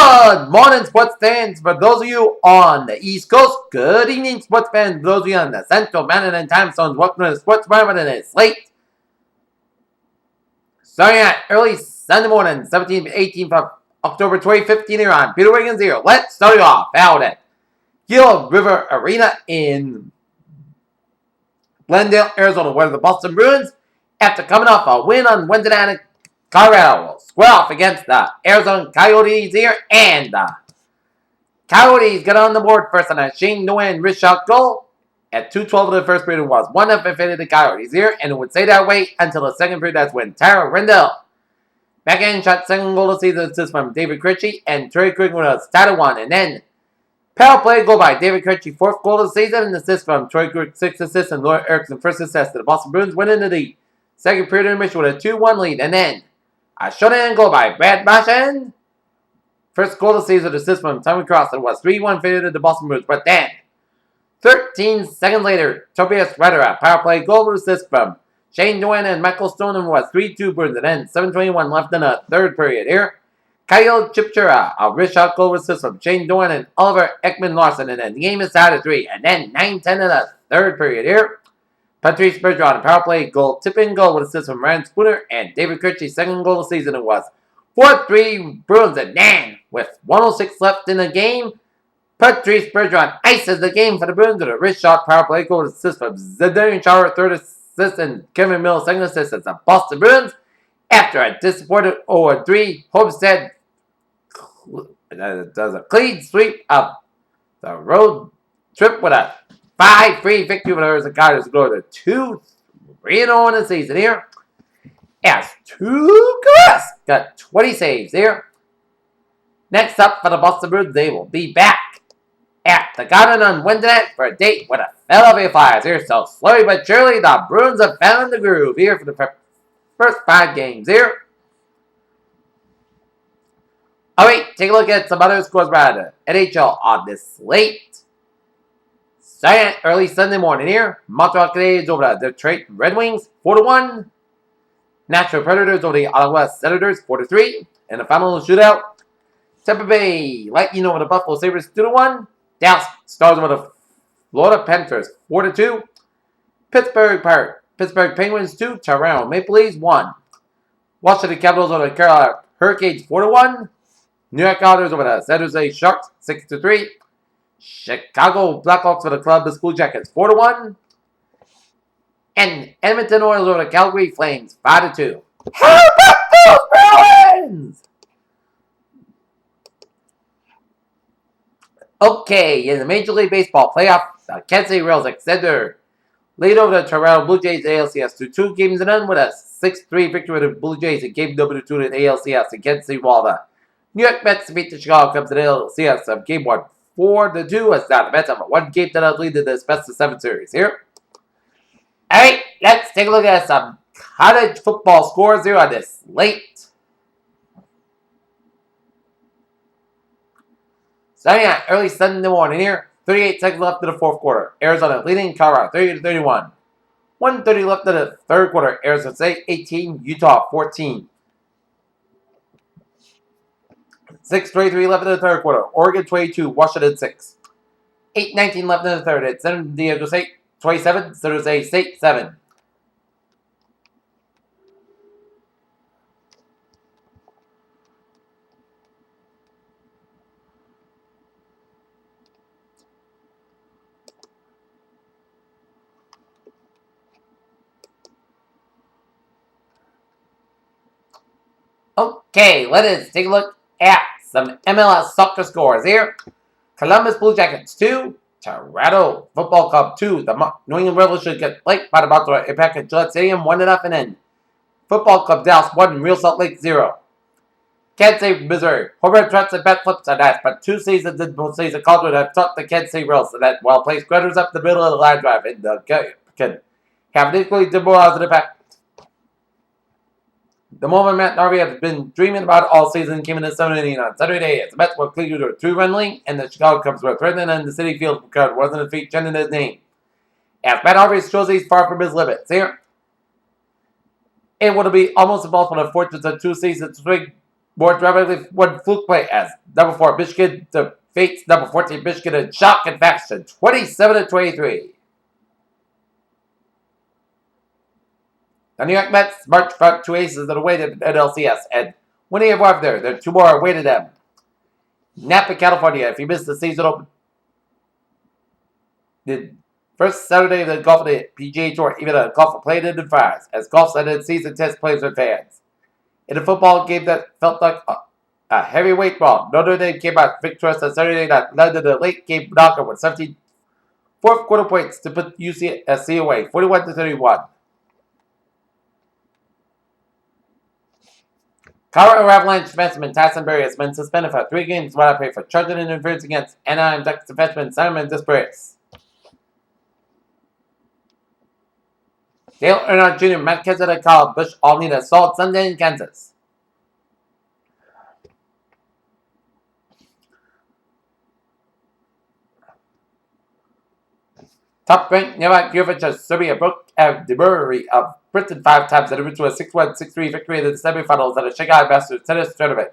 Good morning, sports fans. For those of you on the East Coast, good evening, sports fans. For those of you on the Central Mountain and Time Zones, welcome to the Sports Environment and it's late. Starting at early Sunday morning, 17th to 18th of October 2015 here on Peter Wiggins here. Let's start it off out at Gila River Arena in Glendale, Arizona, where the Boston Bruins, after coming off a win on Wednesday night, Colorado will square off against the Arizona Coyotes here, and the Coyotes got on the board first on a Shane Nguyen wrist shot goal at 2:12 of the first period. It was 1-0 favored the Coyotes here, and it would stay that way until the second period. That's when Tara Rendell backhand shot second goal of the season, assist from David Krejci, and Trey Quick was tied 1, and then power play goal by David Krejci, fourth goal of the season, and assist from Troy Quick, sixth assist, and Laura Erickson, first assist. The Boston Bruins went into the second period intermission with a 2-1 lead, and then a shutdown goal by Brad Marchand. First goal of the season, assist from Tommy Cross. It was 3-1 favored to the Boston Bruins. But then, 13 seconds later, Tobias Ryder, a power play goal assist from Shane Nguyen and Michael Stone, and was 3-2 Bruins. And then 7:21 left in the third period here. Kyle Chipchura, a wrist shot goal assist from Shane Nguyen and Oliver Ekman-Larson. And then the game is tied at 3. And then 9:10 in the third period here. Patrice Bergeron, a power play goal, tip-in goal with assist from Ryan Spooner, and David Krejci's second goal of the season. It was 4-3 Bruins, and then with 1:06 left in the game, Patrice Bergeron ices the game for the Bruins with a wrist shot power play goal with assist from Zdeno Chara, third assist, and Kevin Mills, second assist. It's the Boston Bruins, after a disappointed 0-3, Homestead does a clean sweep of the road trip with a 5-3 victory for the Arizona Coyotes to go to 2-3-0 in the season here. As two girls got 20 saves here. Next up for the Boston Bruins, they will be back at the Garden on Wednesday night for a date with the Philadelphia Flyers here. So slowly but surely, the Bruins have found the groove here for the first 5 games here. Alright, take a look at some other scores by the NHL on this slate. Starting early Sunday morning here, Montreal Canadiens over the Detroit Red Wings, 4-1. Nashville Predators over the Ottawa Senators, 4-3. In the final shootout, Tampa Bay Lightning over the Buffalo Sabres, 2-1. Dallas Stars over the Florida Panthers, 4-2. Pittsburgh Penguins, 2. Toronto Maple Leafs, 1. Washington Capitals over the Carolina Hurricanes, 4-1. New York Islanders over the San Jose Sharks, 6-3. Chicago Blackhawks for the Columbus Blue Jackets, 4-1. And Edmonton Oilers over the Calgary Flames, 5-2. How about those Bruins? Okay, in the Major League Baseball playoff, the Kansas City Royals extend their lead over the Toronto Blue Jays ALCS to 2 games to none with a 6-3 victory of the Blue Jays in game number 2 in the ALCS in Kansas City, while the New York Mets beat the Chicago Cubs in the ALCS of game 1. 4-2 as now the Mets have a 1-game to lead in this best-of-7 series here. Alright, let's take a look at some college football scores here on this slate. Starting at early Sunday morning here, 38 seconds left in the fourth quarter. Arizona leading Colorado 30-31. 1:30 left in the third quarter. Arizona State 18, Utah 14. 6:23 left in the third quarter. Oregon 22, Washington 6. 8:19 left in the third. It's San Diego State 27, San Jose State 7. Okay, let us take a look at some MLS soccer scores here. Columbus Blue Jackets 2, Toronto Football Club 2. The New England Revolution get played by the Baltimore Impact at Gillette Stadium 1-0, and then Football Club Dallas 1, Real Salt Lake 0. Kansas City, Missouri. Hobart Trents and bet flips on that, but 2 seasons in postseason Colorado have tucked the Kansas City Royals so that while plays Graders up the middle of the line drive in the can have an equally demoralizing impact. The moment Matt Narvi has been dreaming about all season came in the 7th inning on Saturday as the Mets were cleared to a 2-run lead, and the Chicago Cubs were threatening and the City Field crowd wasn't a feat chanting his name. As Matt Narvi shows he's far from his limits here, it would be almost impossible to fortress of 2 seasons straight more dramatically one fluke play as number 4 Michigan defeats number 14 Michigan in shock and fashion, 27-23. The New York Mets march front 2 aces that away to NLCS, and when they arrive there are 2 more awaited them. Napa, California. If you missed the season open, the first Saturday of the golf of the PGA Tour, even a golfer played in the fires as golf ended season test plays with fans. In a football game that felt like a heavyweight brawl, Notre Dame came out victorious on Saturday night, led to the late game knockout with 17 fourth quarter points to put UCSC away, 41-31. Colorado Avalanche defenseman Tyson Berry has been suspended for 3 games while I pay for charging interference against Anaheim Ducks defenseman Simon Disparis. Dale Earnhardt Jr., Matt Kenseth, and Kyle Busch all need a solid Sunday in Kansas. Top-ranked Novak Djokovic of Serbia broke the Murray of Britain 5 times and moved to a 6-1, 6-3 victory in the semifinals at the Shanghai Masters Tennis Tournament.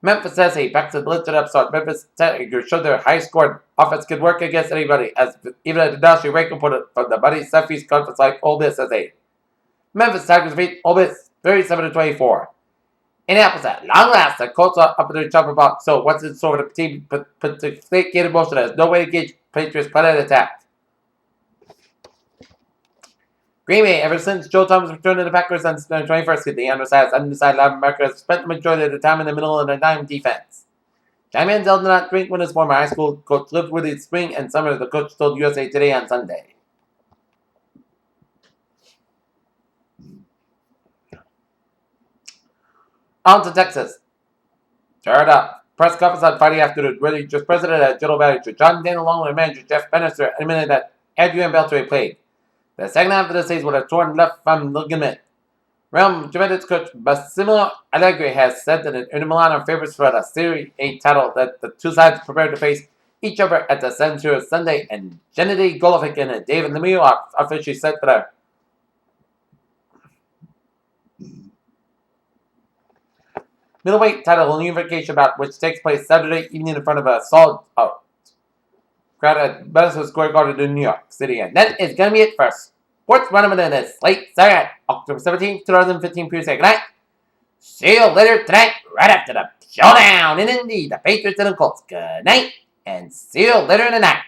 Memphis says he backs and lifted up, so Memphis Tigers showed their high-scored offense could work against anybody, as even a national ranking opponent from the Muddy Southeast Conference like Ole Miss as a Memphis Tigers beat Ole Miss 37-24. Indianapolis at long last, the Colts are up in their jumper box, so what's in store for the team put the late game in motion as no way to gauge Patriots' plan and attack. Green Bay, ever since Joe Thomas returned to the Packers on September 21st, the undecided linebacker has spent the majority of the time in the middle of the dime defense. John Manziel did not drink when his former high school coach lived with his spring and summer, the coach told USA Today on Sunday. On to Texas. Stirred up. Press conference on Friday afternoon, where the president and general manager John Dane, along with manager Jeff Bannister, admitted that Andrew and Beltray played the second half of the season with a torn left thumb ligament. Real Juventus coach Massimo Allegri has said that Inter Milan are favorites for the Serie A title that the 2 sides prepare to face each other at the San Siro Sunday, and Gennady Golovkin and David Lemieux are officially set for the middleweight title unification bout, which takes place Saturday evening in front of a solid crowd at Madison Square Garden in New York City. And that is going to be it for Sports Roundup in this late Saturday, October 17th, 2015. Good night. See you later tonight, right after the showdown in Indy, the Patriots and the Colts. Good night, and see you later in the night.